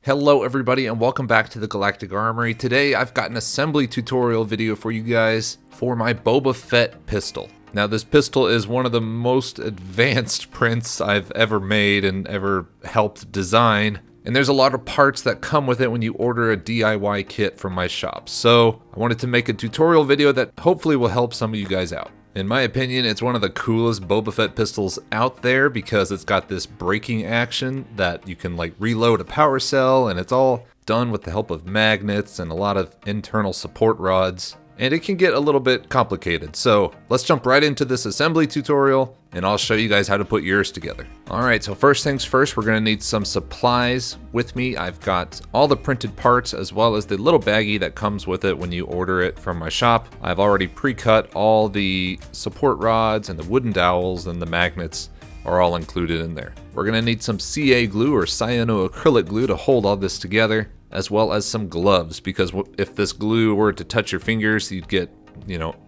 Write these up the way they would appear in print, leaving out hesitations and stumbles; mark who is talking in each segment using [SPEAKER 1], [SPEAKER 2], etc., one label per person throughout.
[SPEAKER 1] Hello everybody and welcome back to the Galactic Armory. Today I've got an assembly tutorial video for you guys for my Boba Fett pistol. Now this pistol is one of the most advanced prints I've ever made and ever helped design. And there's a lot of parts that come with it when you order a DIY kit from my shop. So I wanted to make a tutorial video that hopefully will help some of you guys out. In my opinion, it's one of the coolest Boba Fett pistols out there because it's got this braking action that you can like reload a power cell, and it's all done with the help of magnets and a lot of internal support rods. And it can get a little bit complicated. So let's jump right into this assembly tutorial and I'll show you guys how to put yours together. Alright, so first things first, we're going to need some supplies with me. I've got all the printed parts as well as the little baggie that comes with it when you order it from my shop. I've already pre-cut all the support rods, and the wooden dowels and the magnets are all included in there. We're going to need some CA glue or cyanoacrylic glue to hold all this together, as well as some gloves, because if this glue were to touch your fingers, you'd get,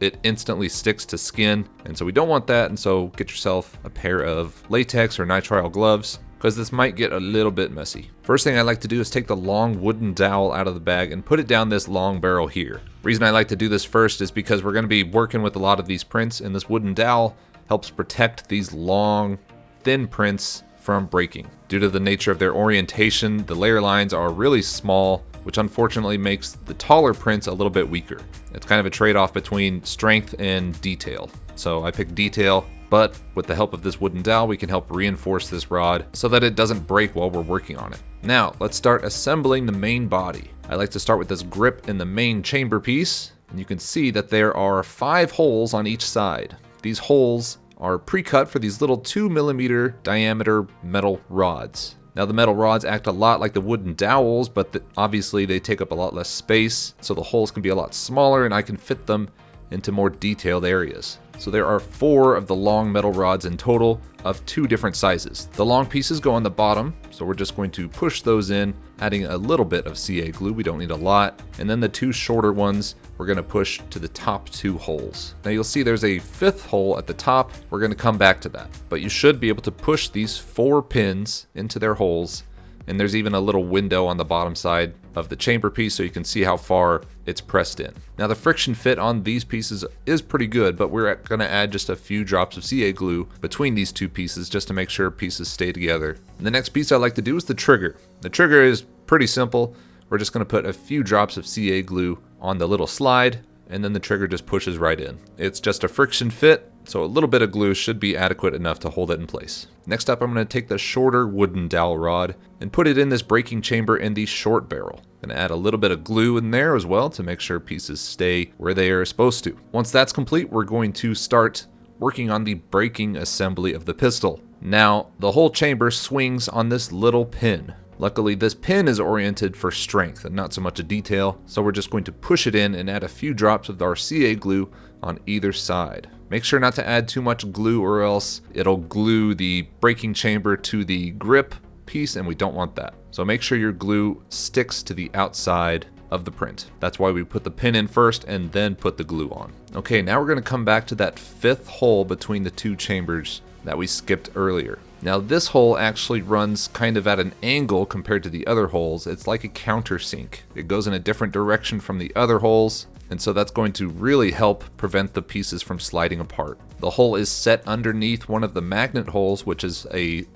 [SPEAKER 1] it instantly sticks to skin, and so we don't want that. And so get yourself a pair of latex or nitrile gloves, because this might get a little bit messy. First thing I like to do is take the long wooden dowel out of the bag and put it down this long barrel here. Reason I like to do this first is because we're going to be working with a lot of these prints, and this wooden dowel helps protect these long, thin prints from breaking. Due to the nature of their orientation, the layer lines are really small, which unfortunately makes the taller prints a little bit weaker. It's kind of a trade-off between strength and detail. So I picked detail, but with the help of this wooden dowel, we can help reinforce this rod so that it doesn't break while we're working on it. Now, let's start assembling the main body. I like to start with this grip in the main chamber piece, and you can see that there are 5 holes on each side. These holes are pre-cut for these little 2mm diameter metal rods. Now the metal rods act a lot like the wooden dowels, but obviously they take up a lot less space, so the holes can be a lot smaller and I can fit them into more detailed areas. So there are 4 of the long metal rods in total of 2 different sizes. The long pieces go on the bottom, so we're just going to push those in, adding a little bit of CA glue. We don't need a lot. And then the 2 shorter ones, we're going to push to the top 2 holes. Now you'll see there's a 5th hole at the top. We're going to come back to that. But you should be able to push these 4 pins into their holes. And there's even a little window on the bottom side of the chamber piece so you can see how far it's pressed in. Now the friction fit on these pieces is pretty good, but we're going to add just a few drops of CA glue between these 2 pieces just to make sure pieces stay together. And the next piece I like to do is the trigger. The trigger is pretty simple. We're just going to put a few drops of CA glue on the little slide, and then the trigger just pushes right in. It's just a friction fit, so a little bit of glue should be adequate enough to hold it in place. Next up, I'm going to take the shorter wooden dowel rod and put it in this braking chamber in the short barrel. I'm going to add a little bit of glue in there as well to make sure pieces stay where they are supposed to. Once that's complete, we're going to start working on the braking assembly of the pistol. Now, the whole chamber swings on this little pin. Luckily, this pin is oriented for strength and not so much a detail, so we're just going to push it in and add a few drops of our CA glue on either side. Make sure not to add too much glue or else it'll glue the braking chamber to the grip piece, and we don't want that. So make sure your glue sticks to the outside of the print. That's why we put the pin in first and then put the glue on. Okay, now we're going to come back to that 5th hole between the 2 chambers that we skipped earlier. Now this hole actually runs kind of at an angle compared to the other holes. It's like a countersink. It goes in a different direction from the other holes, and so that's going to really help prevent the pieces from sliding apart. The hole is set underneath one of the magnet holes, which is a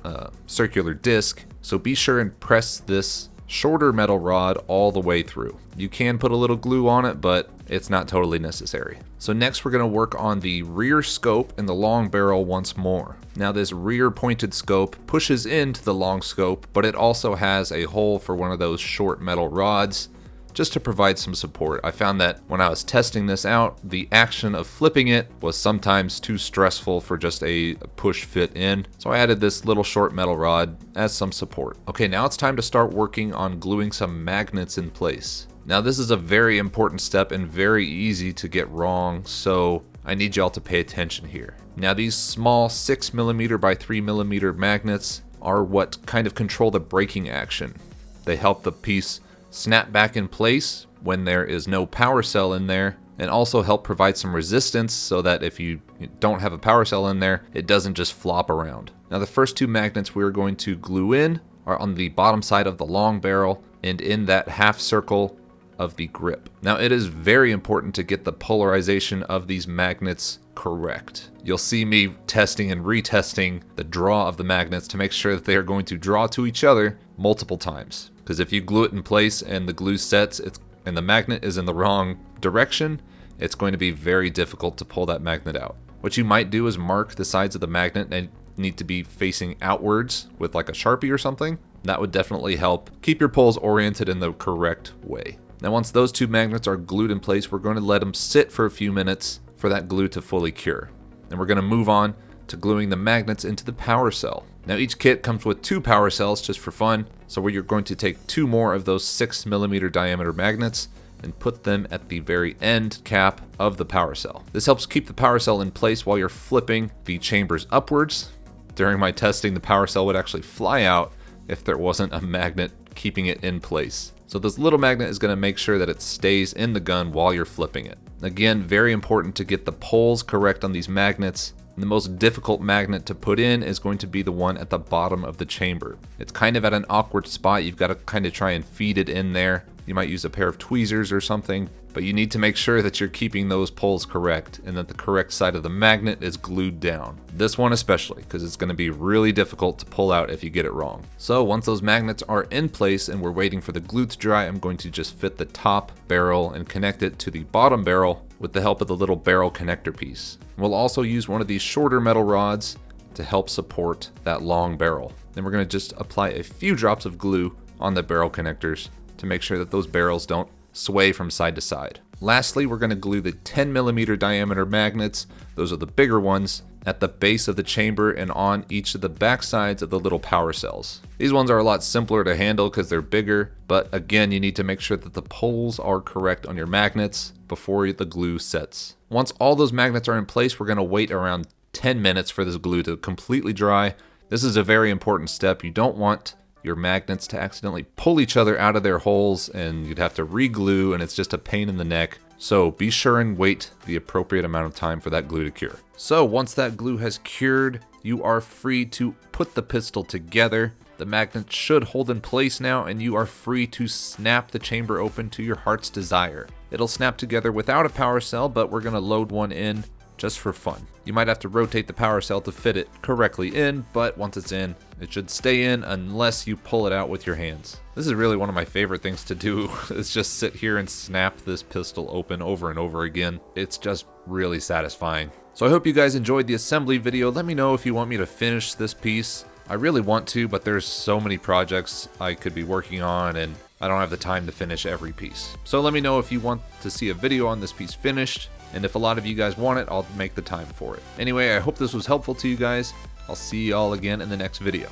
[SPEAKER 1] circular disc, so be sure and press this shorter metal rod all the way through. You can put a little glue on it, but it's not totally necessary. So next we're going to work on the rear scope and the long barrel once more. Now this rear pointed scope pushes into the long scope, but it also has a hole for one of those short metal rods just to provide some support. I found that when I was testing this out, the action of flipping it was sometimes too stressful for just a push fit in. So I added this little short metal rod as some support. Okay, now it's time to start working on gluing some magnets in place. Now this is a very important step and very easy to get wrong, so I need y'all to pay attention here. Now these small 6mm by 3mm magnets are what kind of control the braking action. They help the piece snap back in place when there is no power cell in there, and also help provide some resistance so that if you don't have a power cell in there, it doesn't just flop around. Now the first 2 magnets we're going to glue in are on the bottom side of the long barrel, and in that half circle of the grip. Now it is very important to get the polarization of these magnets correct. You'll see me testing and retesting the draw of the magnets to make sure that they are going to draw to each other multiple times. Because if you glue it in place and the glue sets and the magnet is in the wrong direction, it's going to be very difficult to pull that magnet out. What you might do is mark the sides of the magnet and need to be facing outwards with like a Sharpie or something. That would definitely help keep your poles oriented in the correct way. Now once those two magnets are glued in place, we're going to let them sit for a few minutes for that glue to fully cure. And we're going to move on to gluing the magnets into the power cell. Now each kit comes with 2 power cells just for fun, so you're going to take 2 more of those 6mm diameter magnets and put them at the very end cap of the power cell. This helps keep the power cell in place while you're flipping the chambers upwards. During my testing, the power cell would actually fly out if there wasn't a magnet keeping it in place. So this little magnet is going to make sure that it stays in the gun while you're flipping it. Again, very important to get the poles correct on these magnets. And the most difficult magnet to put in is going to be the one at the bottom of the chamber. It's kind of at an awkward spot. You've got to kind of try and feed it in there. You might use a pair of tweezers or something, but you need to make sure that you're keeping those poles correct and that the correct side of the magnet is glued down. This one especially, because it's going to be really difficult to pull out if you get it wrong. So once those magnets are in place and we're waiting for the glue to dry, I'm going to just fit the top barrel and connect it to the bottom barrel with the help of the little barrel connector piece. We'll also use one of these shorter metal rods to help support that long barrel. Then we're going to just apply a few drops of glue on the barrel connectors to make sure that those barrels don't sway from side to side. Lastly, we're going to glue the 10mm diameter magnets, those are the bigger ones, at the base of the chamber and on each of the back sides of the little power cells. These ones are a lot simpler to handle because they're bigger, but again, you need to make sure that the poles are correct on your magnets before the glue sets. Once all those magnets are in place, we're going to wait around 10 minutes for this glue to completely dry. This is a very important step. You don't want your magnets to accidentally pull each other out of their holes and you'd have to re-glue and it's just a pain in the neck. So be sure and wait the appropriate amount of time for that glue to cure. So once that glue has cured, you are free to put the pistol together. The magnet should hold in place now and you are free to snap the chamber open to your heart's desire. It'll snap together without a power cell, but we're gonna load one in just for fun. You might have to rotate the power cell to fit it correctly in, but once it's in, it should stay in unless you pull it out with your hands. This is really one of my favorite things to do, is just sit here and snap this pistol open over and over again. It's just really satisfying. So I hope you guys enjoyed the assembly video. Let me know if you want me to finish this piece. I really want to, but there's so many projects I could be working on and I don't have the time to finish every piece. So let me know if you want to see a video on this piece finished, and if a lot of you guys want it, I'll make the time for it. Anyway, I hope this was helpful to you guys. I'll see you all again in the next video.